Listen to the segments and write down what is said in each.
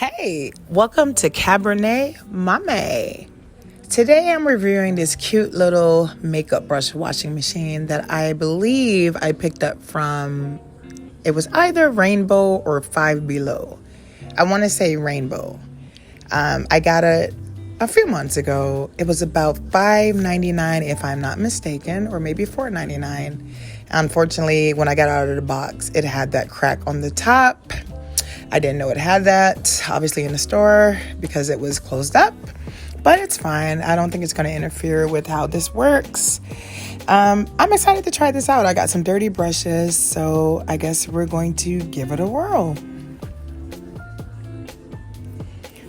Hey, welcome to Cabernet Mame. Today I'm reviewing this cute little makeup brush washing machine that I believe I picked up from, it was either Rainbow or Five Below. I want to say Rainbow. I got it a few months ago. It was about $5.99 if I'm not mistaken, or maybe $4.99. Unfortunately, when I got out of the box, it had that crack on the top. I didn't know it had that, obviously, in the store because it was closed up, but it's fine. I don't think it's going to interfere with how this works. I'm excited to try this out. I got some dirty brushes, so I guess we're going to give it a whirl.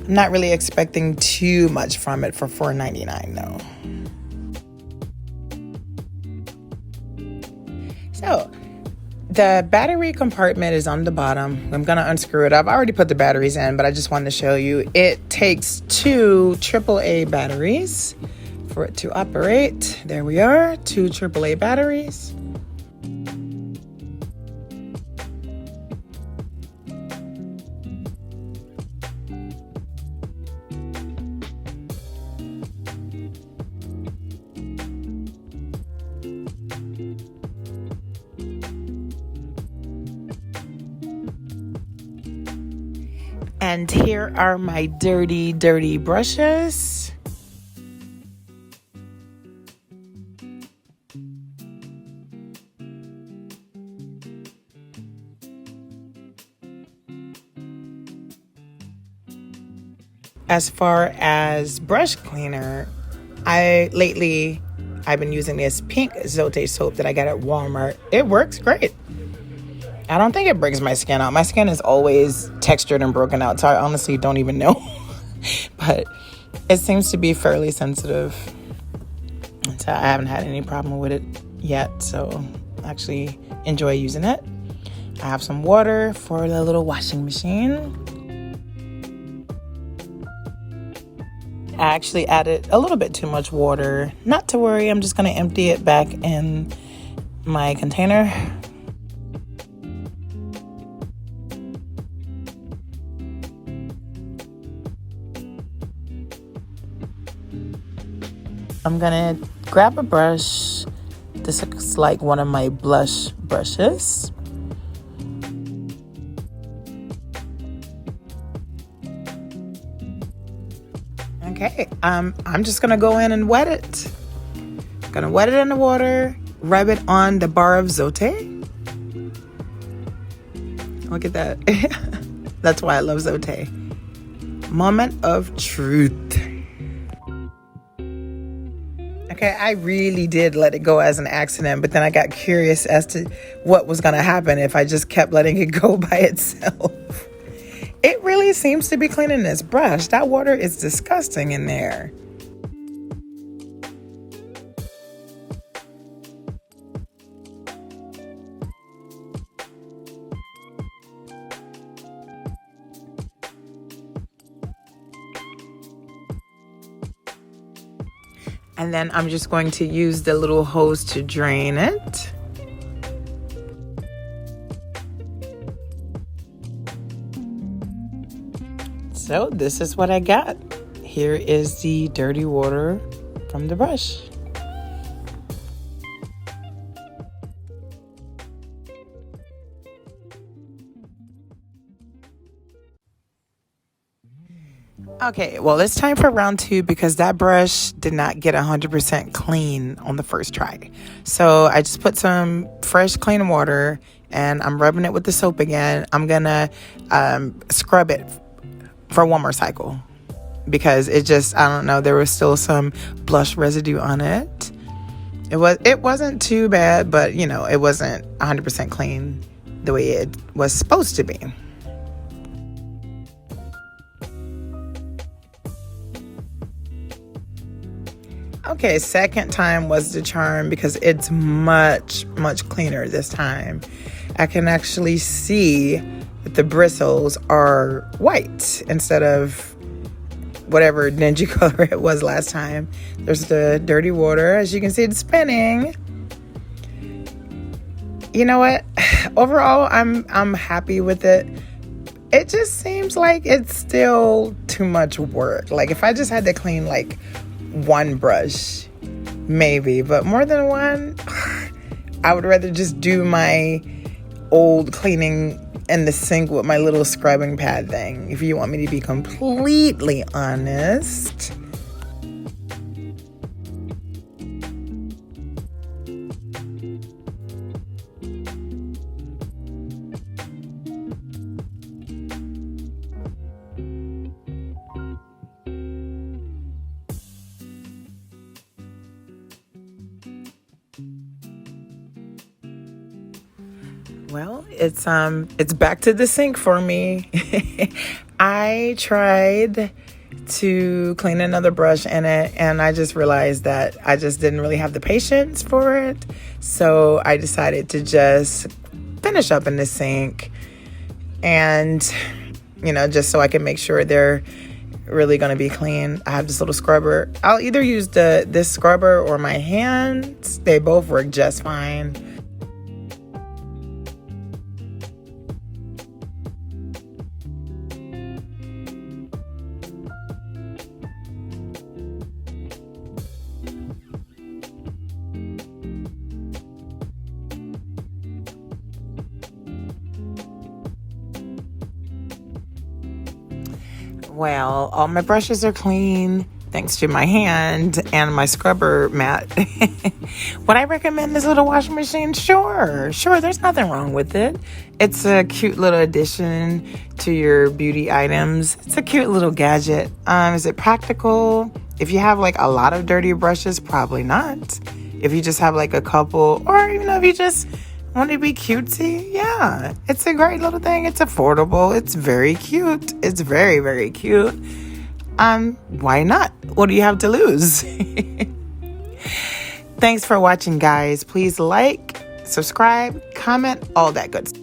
I'm not really expecting too much from it for $4.99 though. So, the battery compartment is on the bottom. I'm going to unscrew it up. I already put the batteries in, but I just wanted to show you. It takes two AAA batteries for it to operate. There we are, two AAA batteries. And here are my dirty brushes. As far as brush cleaner, I've been using this pink Zote soap that I got at Walmart. It works great. I don't think it breaks my skin out. My skin is always textured and broken out, so I honestly don't even know. But it seems to be fairly sensitive. So I haven't had any problem with it yet, so I actually enjoy using it. I have some water for the little washing machine. I actually added a little bit too much water. Not to worry, I'm just going to empty it back in my container. I'm gonna grab a brush. This looks like one of my blush brushes. Okay, I'm just gonna go in and wet it. Gonna wet it in the water, rub it on the bar of Zote. Look at that. That's why I love Zote. Moment of truth. Okay, I really did let it go as an accident, but then I got curious as to what was going to happen if I just kept letting it go by itself. It really seems to be cleaning this brush. That water is disgusting in there. And then I'm just going to use the little hose to drain it. So this is what I got. Here is the dirty water from the brush. Okay, well, it's time for round two because that brush did not get 100% clean on the first try. So I just put some fresh, clean water and I'm rubbing it with the soap again. I'm gonna scrub it for one more cycle because it just, I don't know, there was still some blush residue on it. It wasn't too bad, but you know, it wasn't 100% clean the way it was supposed to be. Okay, second time was the charm because it's much cleaner this time. I can actually see that the bristles are white instead of whatever dingy color it was last time. There's the dirty water. As you can see, it's spinning. You know what? Overall, I'm happy with it. it just seems like it's still too much work. Like if I just had to clean like one brush, maybe, but more than one, I would rather just do my old cleaning in the sink with my little scrubbing pad thing, if you want me to be completely honest. Well, it's back to the sink for me. I tried to clean another brush in it, and I just realized that I just didn't really have the patience for it. So I decided to just finish up in the sink, and just so I can make sure they're really going to be clean. I have this little scrubber. I'll either use this scrubber or my hands. They both work just fine. Well, all my brushes are clean thanks to my hand and my scrubber mat. Would I recommend this little washing machine? Sure. There's nothing wrong with it. It's a cute little addition to your beauty items. It's a cute little gadget. Is it practical? If you have like a lot of dirty brushes, probably not. If you just have like a couple, or even if you just want to be cutesy, yeah, it's a great little thing. It's affordable. It's very cute. It's very, very cute. Why not? What do you have to lose? Thanks for watching, guys. Please like, subscribe, comment, all that good stuff.